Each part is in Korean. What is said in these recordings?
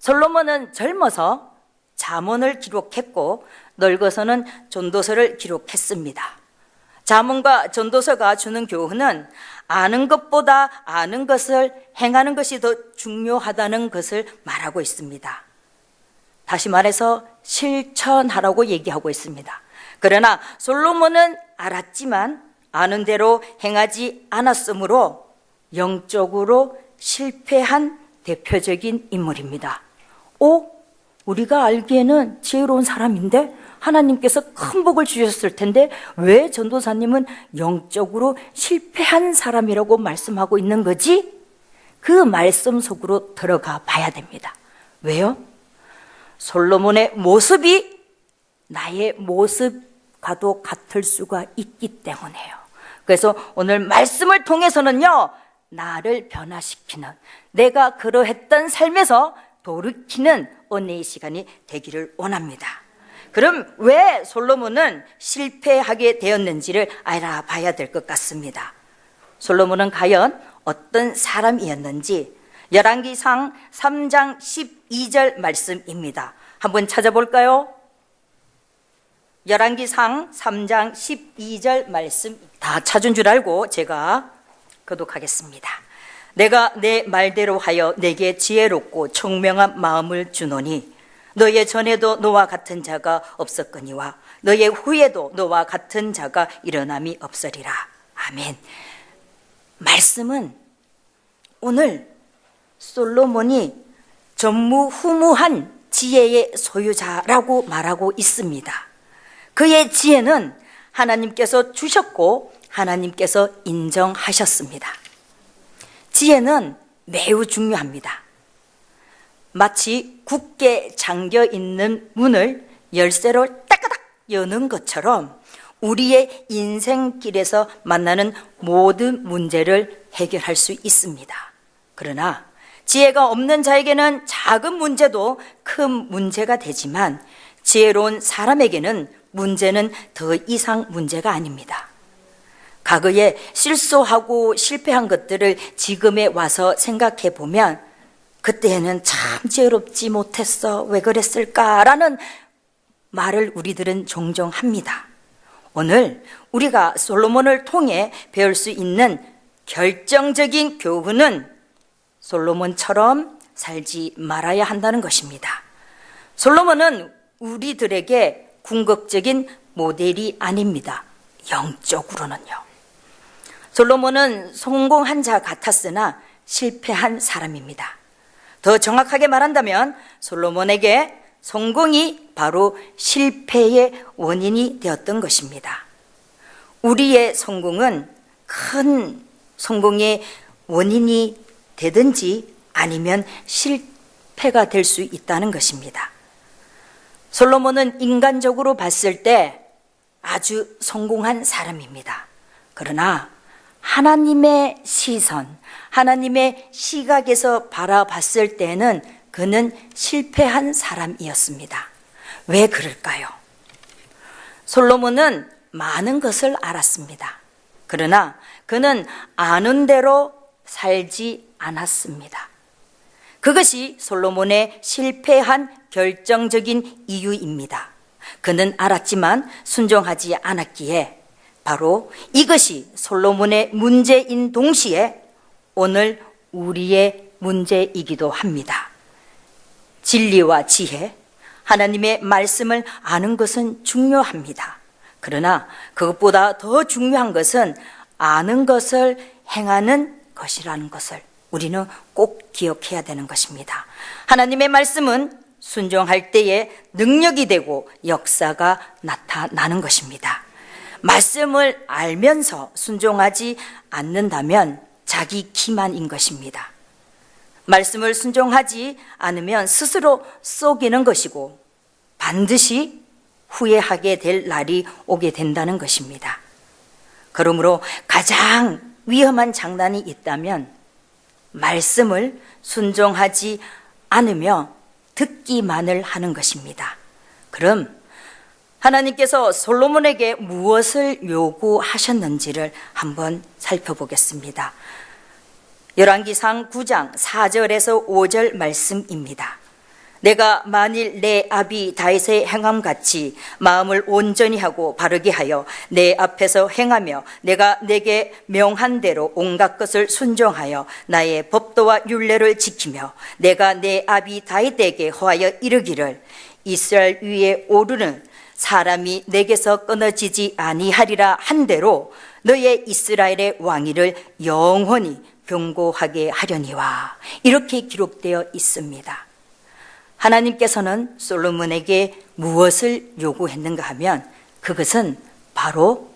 솔로몬은 젊어서 잠언을 기록했고 늙어서는 전도서를 기록했습니다. 잠언과 전도서가 주는 교훈은 아는 것보다 아는 것을 행하는 것이 더 중요하다는 것을 말하고 있습니다. 다시 말해서 실천하라고 얘기하고 있습니다. 그러나 솔로몬은 알았지만 아는 대로 행하지 않았으므로 영적으로 실패한 대표적인 인물입니다. 우리가 알기에는 지혜로운 사람인데 하나님께서 큰 복을 주셨을 텐데 왜 전도사님은 영적으로 실패한 사람이라고 말씀하고 있는 거지? 그 말씀 속으로 들어가 봐야 됩니다. 왜요? 솔로몬의 모습이 나의 모습과도 같을 수가 있기 때문에요. 그래서 오늘 말씀을 통해서는요, 나를 변화시키는, 내가 그러했던 삶에서 돌이키는 은혜의 시간이 되기를 원합니다. 그럼 왜 솔로몬은 실패하게 되었는지를 알아봐야 될 것 같습니다. 솔로몬은 과연 어떤 사람이었는지 열왕기상 3장 12절 말씀입니다. 한번 찾아볼까요? 열왕기상 3장 12절 말씀 다 찾은 줄 알고 제가 교독하겠습니다. 내가 내 말대로 하여 내게 지혜롭고 총명한 마음을 주노니 너의 전에도 너와 같은 자가 없었거니와 너의 후에도 너와 같은 자가 일어남이 없으리라. 아멘. 말씀은 오늘 솔로몬이 전무후무한 지혜의 소유자라고 말하고 있습니다. 그의 지혜는 하나님께서 주셨고 하나님께서 인정하셨습니다. 지혜는 매우 중요합니다. 마치 굳게 잠겨 있는 문을 열쇠로 따까닥 여는 것처럼 우리의 인생길에서 만나는 모든 문제를 해결할 수 있습니다. 그러나 지혜가 없는 자에게는 작은 문제도 큰 문제가 되지만 지혜로운 사람에게는 문제는 더 이상 문제가 아닙니다. 과거에 실수하고 실패한 것들을 지금에 와서 생각해 보면 그때는 참 지혜롭지 못했어, 왜 그랬을까라는 말을 우리들은 종종 합니다. 오늘 우리가 솔로몬을 통해 배울 수 있는 결정적인 교훈은 솔로몬처럼 살지 말아야 한다는 것입니다. 솔로몬은 우리들에게 궁극적인 모델이 아닙니다. 영적으로는요. 솔로몬은 성공한 자 같았으나 실패한 사람입니다. 더 정확하게 말한다면 솔로몬에게 성공이 바로 실패의 원인이 되었던 것입니다. 우리의 성공은 큰 성공의 원인이 되든지 아니면 실패가 될 수 있다는 것입니다. 솔로몬은 인간적으로 봤을 때 아주 성공한 사람입니다. 그러나 하나님의 시선, 하나님의 시각에서 바라봤을 때는 그는 실패한 사람이었습니다. 왜 그럴까요? 솔로몬은 많은 것을 알았습니다. 그러나 그는 아는 대로 살지 않았습니다. 그것이 솔로몬의 실패한 결정적인 이유입니다. 그는 알았지만 순종하지 않았기에 바로 이것이 솔로몬의 문제인 동시에 오늘 우리의 문제이기도 합니다. 진리와 지혜, 하나님의 말씀을 아는 것은 중요합니다. 그러나 그것보다 더 중요한 것은 아는 것을 행하는 것이라는 것을 우리는 꼭 기억해야 되는 것입니다. 하나님의 말씀은 순종할 때에 능력이 되고 역사가 나타나는 것입니다. 말씀을 알면서 순종하지 않는다면 자기 기만인 것입니다. 말씀을 순종하지 않으면 스스로 속이는 것이고 반드시 후회하게 될 날이 오게 된다는 것입니다. 그러므로 가장 위험한 장난이 있다면 말씀을 순종하지 않으며 듣기만을 하는 것입니다. 그럼 하나님께서 솔로몬에게 무엇을 요구하셨는지를 한번 살펴보겠습니다. 열왕기상 9장 4절에서 5절 말씀입니다. 내가 만일 내 아비 다윗의 행함같이 마음을 온전히 하고 바르게 하여 내 앞에서 행하며 내가 내게 명한 대로 온갖 것을 순종하여 나의 법도와 율례를 지키며 내가 내 아비 다윗에게 허하여 이르기를 이스라엘 위에 오르는 사람이 내게서 끊어지지 아니하리라 한 대로 너의 이스라엘의 왕위를 영원히 견고하게 하려니와, 이렇게 기록되어 있습니다. 하나님께서는 솔로몬에게 무엇을 요구했는가 하면 그것은 바로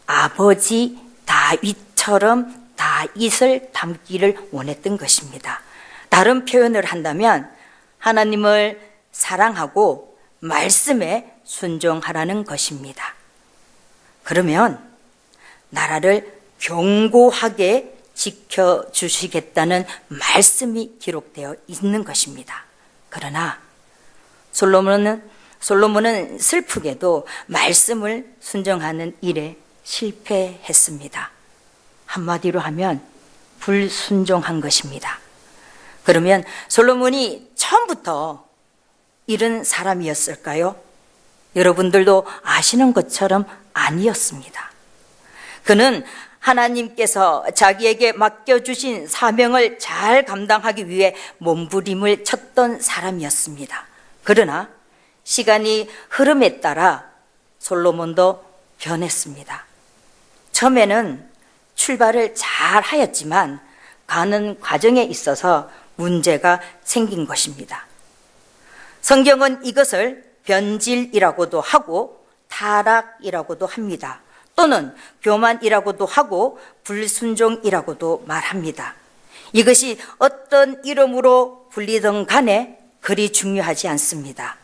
아버지 다윗처럼 다윗을 닮기를 원했던 것입니다. 다른 표현을 한다면 하나님을 사랑하고 말씀에 순종하라는 것입니다. 그러면 나라를 견고하게 지켜주시겠다는 말씀이 기록되어 있는 것입니다. 그러나 솔로몬은 슬프게도 말씀을 순종하는 일에 실패했습니다. 한마디로 하면 불순종한 것입니다. 그러면 솔로몬이 처음부터 이런 사람이었을까요? 여러분들도 아시는 것처럼 아니었습니다. 그는 하나님께서 자기에게 맡겨주신 사명을 잘 감당하기 위해 몸부림을 쳤던 사람이었습니다. 그러나 시간이 흐름에 따라 솔로몬도 변했습니다. 처음에는 출발을 잘 하였지만 가는 과정에 있어서 문제가 생긴 것입니다. 성경은 이것을 변질이라고도 하고 타락이라고도 합니다. 또는 교만이라고도 하고 불순종이라고도 말합니다. 이것이 어떤 이름으로 불리든 간에 그리 중요하지 않습니다.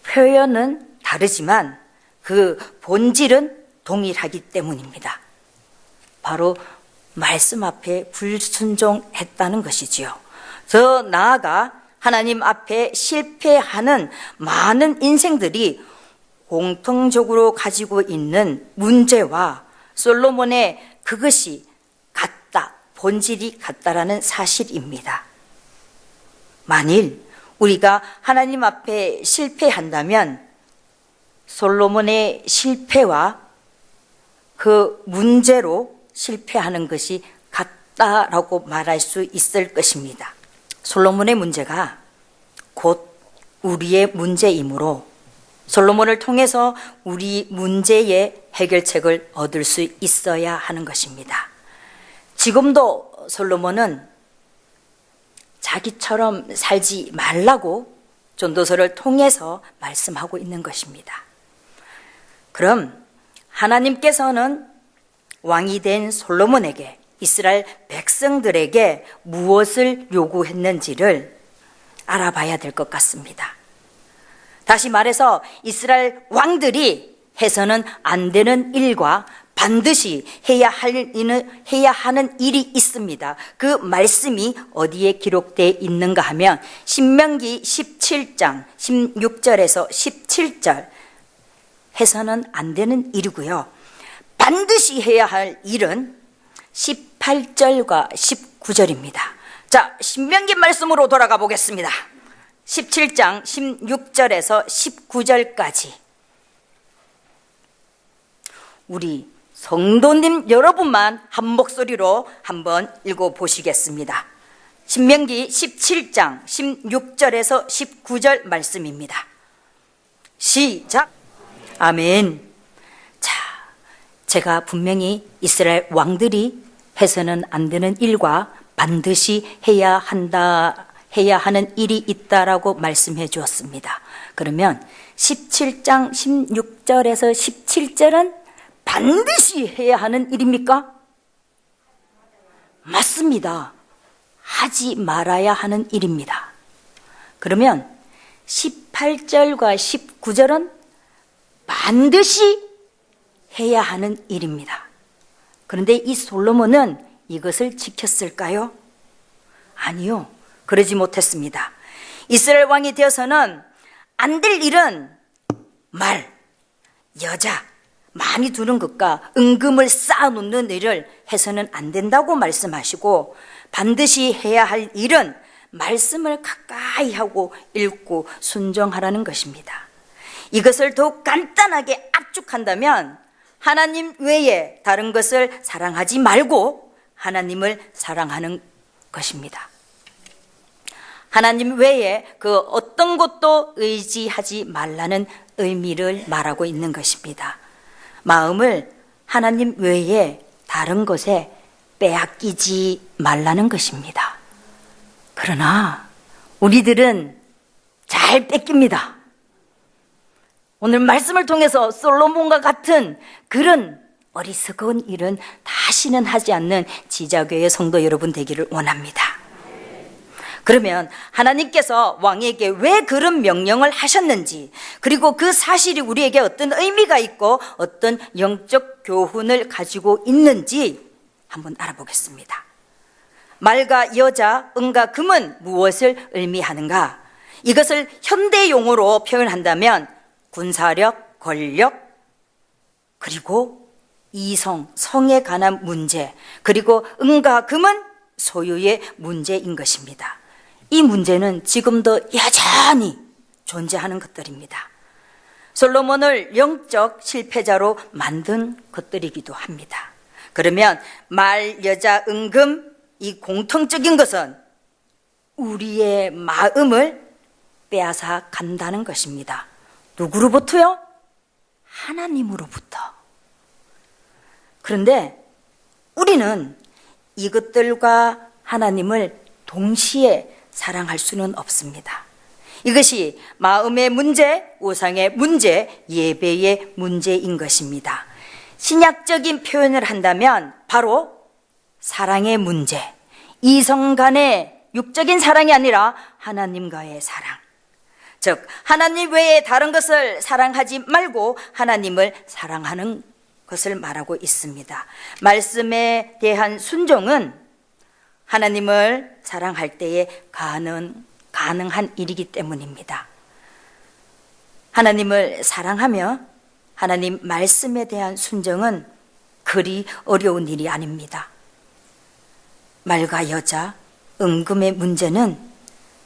표현은 다르지만 그 본질은 동일하기 때문입니다. 바로 말씀 앞에 불순종했다는 것이지요. 더 나아가 하나님 앞에 실패하는 많은 인생들이 공통적으로 가지고 있는 문제와 솔로몬의 그것이 같다, 본질이 같다라는 사실입니다. 만일 우리가 하나님 앞에 실패한다면 솔로몬의 실패와 그 문제로 실패하는 것이 같다라고 말할 수 있을 것입니다. 솔로몬의 문제가 곧 우리의 문제이므로 솔로몬을 통해서 우리 문제의 해결책을 얻을 수 있어야 하는 것입니다. 지금도 솔로몬은 자기처럼 살지 말라고 전도서를 통해서 말씀하고 있는 것입니다. 그럼 하나님께서는 왕이 된 솔로몬에게 이스라엘 백성들에게 무엇을 요구했는지를 알아봐야 될 것 같습니다. 다시 말해서 이스라엘 왕들이 해서는 안 되는 일과 반드시 해야 하는 일이 있습니다. 그 말씀이 어디에 기록되어 있는가 하면 신명기 17장 16절에서 17절 해서는 안 되는 일이고요. 반드시 해야 할 일은 18절과 19절입니다. 자, 신명기 말씀으로 돌아가 보겠습니다. 17장 16절에서 19절까지 우리 성도님 여러분만 한 목소리로 한번 읽어보시겠습니다. 신명기 17장 16절에서 19절 말씀입니다. 시작. 아멘. 자, 제가 분명히 이스라엘 왕들이 해서는 안 되는 일과 반드시 해야 하는 일이 있다라고 말씀해 주었습니다. 그러면 17장 16절에서 17절은 반드시 해야 하는 일입니까? 맞습니다. 하지 말아야 하는 일입니다. 그러면 18절과 19절은 반드시 해야 하는 일입니다. 그런데 이 솔로몬은 이것을 지켰을까요? 아니요. 그러지 못했습니다. 이스라엘 왕이 되어서는 안 될 일은 말, 여자, 많이 두는 것과 은금을 쌓아놓는 일을 해서는 안 된다고 말씀하시고 반드시 해야 할 일은 말씀을 가까이 하고 읽고 순종하라는 것입니다. 이것을 더욱 간단하게 압축한다면 하나님 외에 다른 것을 사랑하지 말고 하나님을 사랑하는 것입니다. 하나님 외에 그 어떤 것도 의지하지 말라는 의미를 말하고 있는 것입니다. 마음을 하나님 외에 다른 것에 빼앗기지 말라는 것입니다. 그러나 우리들은 잘 뺏깁니다. 오늘 말씀을 통해서 솔로몬과 같은 그런 어리석은 일은 다시는 하지 않는 지자교회 성도 여러분 되기를 원합니다. 그러면 하나님께서 왕에게 왜 그런 명령을 하셨는지, 그리고 그 사실이 우리에게 어떤 의미가 있고 어떤 영적 교훈을 가지고 있는지 한번 알아보겠습니다. 말과 여자, 은과 금은 무엇을 의미하는가? 이것을 현대 용어로 표현한다면 군사력, 권력, 그리고 이성, 성에 관한 문제, 그리고 은과 금은 소유의 문제인 것입니다. 이 문제는 지금도 여전히 존재하는 것들입니다. 솔로몬을 영적 실패자로 만든 것들이기도 합니다. 그러면 말, 여자, 은금, 이 공통적인 것은 우리의 마음을 빼앗아 간다는 것입니다. 누구로부터요? 하나님으로부터. 그런데 우리는 이것들과 하나님을 동시에 사랑할 수는 없습니다. 이것이 마음의 문제, 우상의 문제, 예배의 문제인 것입니다. 신약적인 표현을 한다면 바로 사랑의 문제, 이성 간의 육적인 사랑이 아니라 하나님과의 사랑, 즉 하나님 외에 다른 것을 사랑하지 말고 하나님을 사랑하는 것을 말하고 있습니다. 말씀에 대한 순종은 하나님을 사랑할 때에 가능한 일이기 때문입니다. 하나님을 사랑하며 하나님 말씀에 대한 순종은 그리 어려운 일이 아닙니다. 말과 여자, 은금의 문제는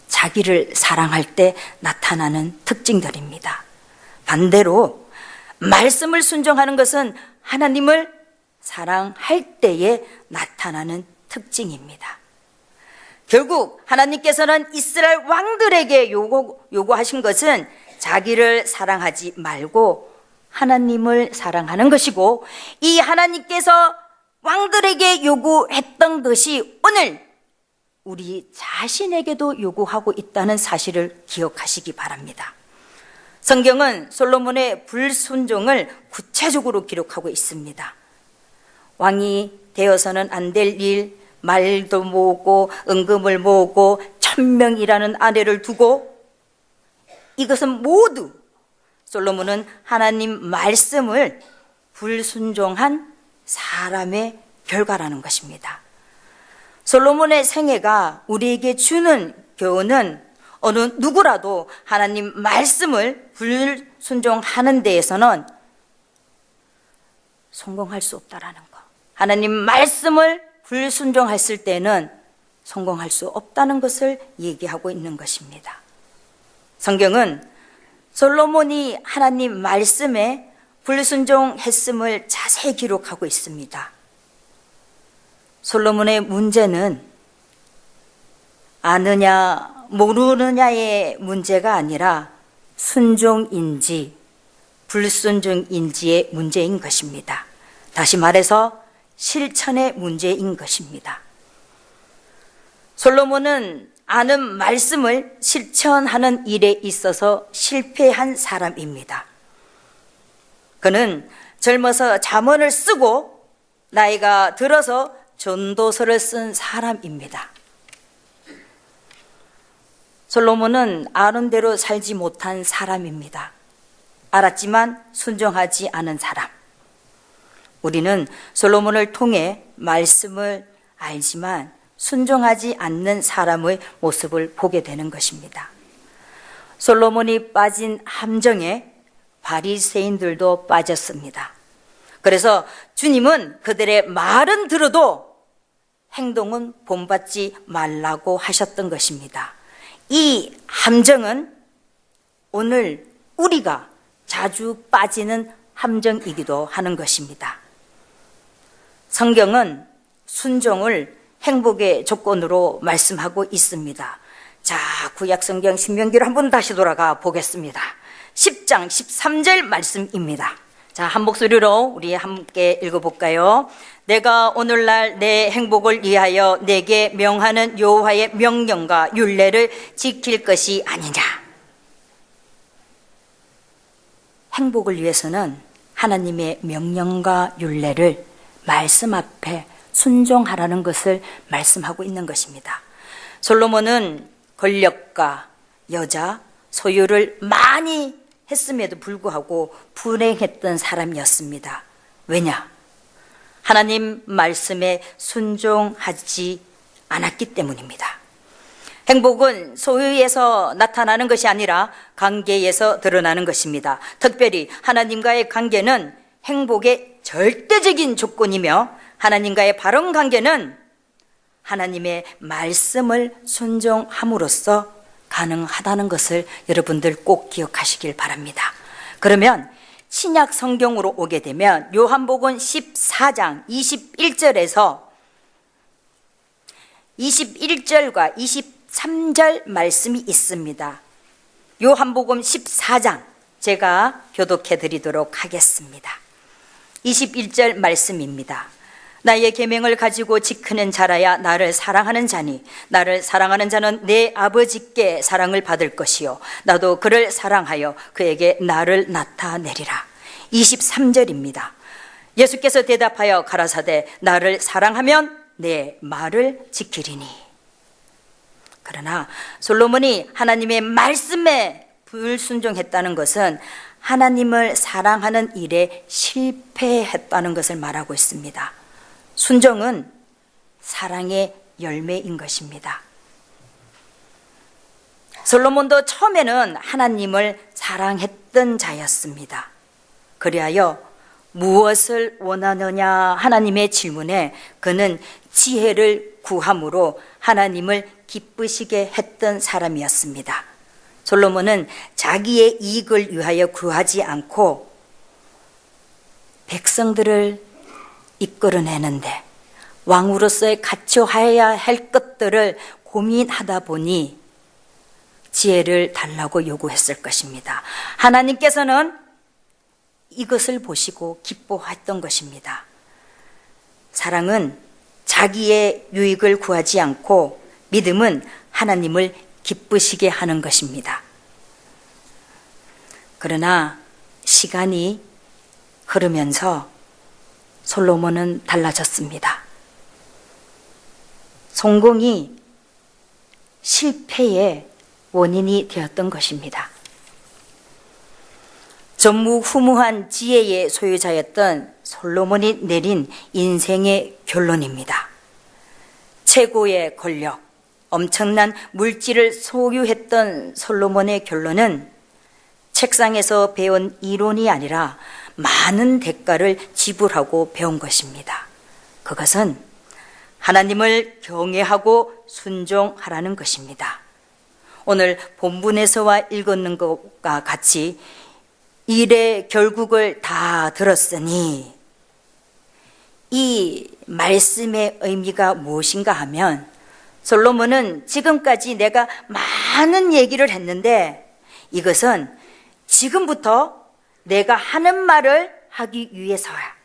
자기를 사랑할 때 나타나는 특징들입니다. 반대로 말씀을 순종하는 것은 하나님을 사랑할 때에 나타나는 특징입니다. 결국 하나님께서는 이스라엘 왕들에게 요구하신 것은 자기를 사랑하지 말고 하나님을 사랑하는 것이고, 이 하나님께서 왕들에게 요구했던 것이 오늘 우리 자신에게도 요구하고 있다는 사실을 기억하시기 바랍니다. 성경은 솔로몬의 불순종을 구체적으로 기록하고 있습니다. 왕이 되어서는 안 될 일, 말도 모으고 은금을 모으고 1000명이라는 아내를 두고, 이것은 모두 솔로몬은 하나님 말씀을 불순종한 사람의 결과라는 것입니다. 솔로몬의 생애가 우리에게 주는 교훈은 어느 누구라도 하나님 말씀을 불순종하는 데에서는 성공할 수 없다라는 것. 하나님 말씀을 불순종했을 때는 성공할 수 없다는 것을 얘기하고 있는 것입니다. 성경은 솔로몬이 하나님 말씀에 불순종했음을 자세히 기록하고 있습니다. 솔로몬의 문제는 아느냐 모르느냐의 문제가 아니라 순종인지 불순종인지의 문제인 것입니다. 다시 말해서 실천의 문제인 것입니다. 솔로몬은 아는 말씀을 실천하는 일에 있어서 실패한 사람입니다. 그는 젊어서 잠언을 쓰고 나이가 들어서 전도서를 쓴 사람입니다. 솔로몬은 아는 대로 살지 못한 사람입니다. 알았지만 순종하지 않은 사람. 우리는 솔로몬을 통해 말씀을 알지만 순종하지 않는 사람의 모습을 보게 되는 것입니다. 솔로몬이 빠진 함정에 바리새인들도 빠졌습니다. 그래서 주님은 그들의 말은 들어도 행동은 본받지 말라고 하셨던 것입니다. 이 함정은 오늘 우리가 자주 빠지는 함정이기도 하는 것입니다. 성경은 순종을 행복의 조건으로 말씀하고 있습니다. 자, 구약성경 신명기로 한번 다시 돌아가 보겠습니다. 10장 13절 말씀입니다. 자, 한 목소리로 우리 함께 읽어볼까요? 내가 오늘날 내 행복을 위하여 내게 명하는 여호와의 명령과 율례를 지킬 것이 아니냐. 행복을 위해서는 하나님의 명령과 율례를 말씀 앞에 순종하라는 것을 말씀하고 있는 것입니다. 솔로몬은 권력과 여자, 소유를 많이 했음에도 불구하고 불행했던 사람이었습니다. 왜냐? 하나님 말씀에 순종하지 않았기 때문입니다. 행복은 소유에서 나타나는 것이 아니라 관계에서 드러나는 것입니다. 특별히 하나님과의 관계는 행복의 절대적인 조건이며 하나님과의 바른 관계는 하나님의 말씀을 순종함으로써 가능하다는 것을 여러분들 꼭 기억하시길 바랍니다. 그러면 신약 성경으로 오게 되면 요한복음 14장 21절에서 21절과 23절 말씀이 있습니다. 요한복음 14장 제가 교독해 드리도록 하겠습니다. 21절 말씀입니다. 나의 계명을 가지고 지키는 자라야 나를 사랑하는 자니 나를 사랑하는 자는 내 아버지께 사랑을 받을 것이요 나도 그를 사랑하여 그에게 나를 나타내리라. 23절입니다. 예수께서 대답하여 가라사대 나를 사랑하면 내 말을 지키리니. 그러나 솔로몬이 하나님의 말씀에 불순종했다는 것은 하나님을 사랑하는 일에 실패했다는 것을 말하고 있습니다. 순종은 사랑의 열매인 것입니다. 솔로몬도 처음에는 하나님을 사랑했던 자였습니다. 그리하여 무엇을 원하느냐 하나님의 질문에 그는 지혜를 구함으로 하나님을 기쁘시게 했던 사람이었습니다. 솔로몬은 자기의 이익을 위하여 구하지 않고 백성들을 이끌어내는데 왕으로서의 갖춰야 할 것들을 고민하다 보니 지혜를 달라고 요구했을 것입니다. 하나님께서는 이것을 보시고 기뻐했던 것입니다. 사랑은 자기의 유익을 구하지 않고 믿음은 하나님을 기쁘시게 하는 것입니다. 그러나 시간이 흐르면서 솔로몬은 달라졌습니다. 성공이 실패의 원인이 되었던 것입니다. 전무후무한 지혜의 소유자였던 솔로몬이 내린 인생의 결론입니다. 최고의 권력, 엄청난 물질을 소유했던 솔로몬의 결론은 책상에서 배운 이론이 아니라 많은 대가를 지불하고 배운 것입니다. 그것은 하나님을 경외하고 순종하라는 것입니다. 오늘 본문에서와 읽었는 것과 같이 일의 결국을 다 들었으니 이 말씀의 의미가 무엇인가 하면 솔로몬은 지금까지 내가 많은 얘기를 했는데 이것은 지금부터 내가 하는 말을 하기 위해서야.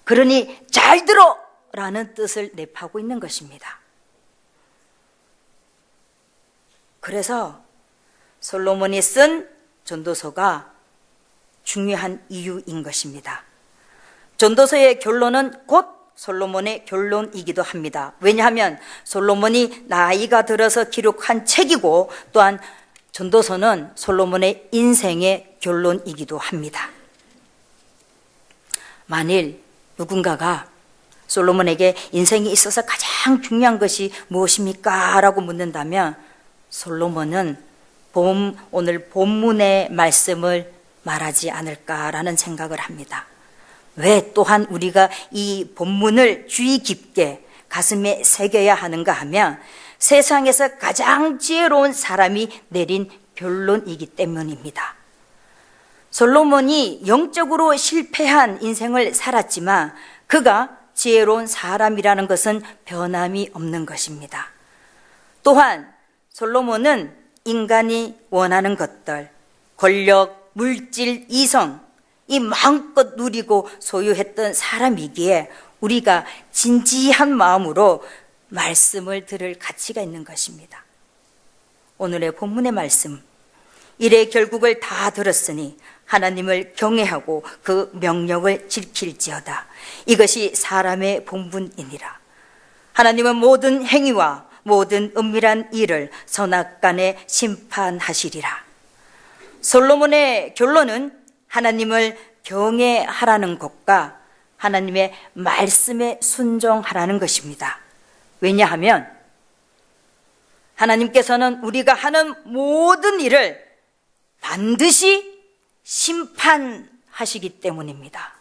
그러니 잘 들어! 라는 뜻을 내포하고 있는 것입니다. 그래서 솔로몬이 쓴 전도서가 중요한 이유인 것입니다. 전도서의 결론은 곧 솔로몬의 결론이기도 합니다. 왜냐하면 솔로몬이 나이가 들어서 기록한 책이고 또한 전도서는 솔로몬의 인생의 결론이기도 합니다. 만일 누군가가 솔로몬에게 인생에 있어서 가장 중요한 것이 무엇입니까? 라고 묻는다면 솔로몬은 오늘 본문의 말씀을 말하지 않을까라는 생각을 합니다. 왜 또한 우리가 이 본문을 주의 깊게 가슴에 새겨야 하는가 하면 세상에서 가장 지혜로운 사람이 내린 결론이기 때문입니다. 솔로몬이 영적으로 실패한 인생을 살았지만 그가 지혜로운 사람이라는 것은 변함이 없는 것입니다. 또한 솔로몬은 인간이 원하는 것들, 권력, 물질, 이성, 이 마음껏 누리고 소유했던 사람이기에 우리가 진지한 마음으로 말씀을 들을 가치가 있는 것입니다. 오늘의 본문의 말씀, 이래 결국을 다 들었으니 하나님을 경외하고 그 명령을 지킬지어다. 이것이 사람의 본분이니라. 하나님은 모든 행위와 모든 은밀한 일을 선악간에 심판하시리라. 솔로몬의 결론은 하나님을 경외하라는 것과 하나님의 말씀에 순종하라는 것입니다. 왜냐하면 하나님께서는 우리가 하는 모든 일을 반드시 심판하시기 때문입니다.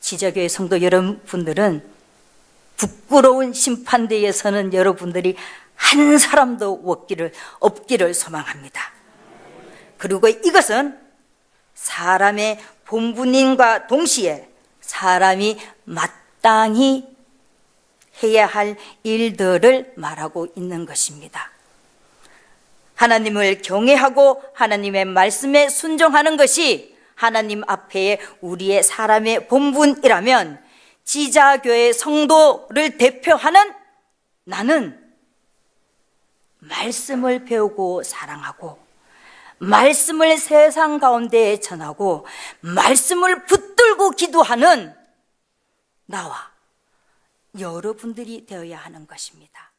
지저교회 성도 여러분들은 부끄러운 심판대에서는 여러분들이 한 사람도 없기를 소망합니다. 그리고 이것은 사람의 본분인과 동시에 사람이 마땅히 해야 할 일들을 말하고 있는 것입니다. 하나님을 경외하고 하나님의 말씀에 순종하는 것이 하나님 앞에 우리의 사람의 본분이라면 지자교회 성도를 대표하는 나는 말씀을 배우고 사랑하고 말씀을 세상 가운데 전하고 말씀을 붙들고 기도하는 나와 여러분들이 되어야 하는 것입니다.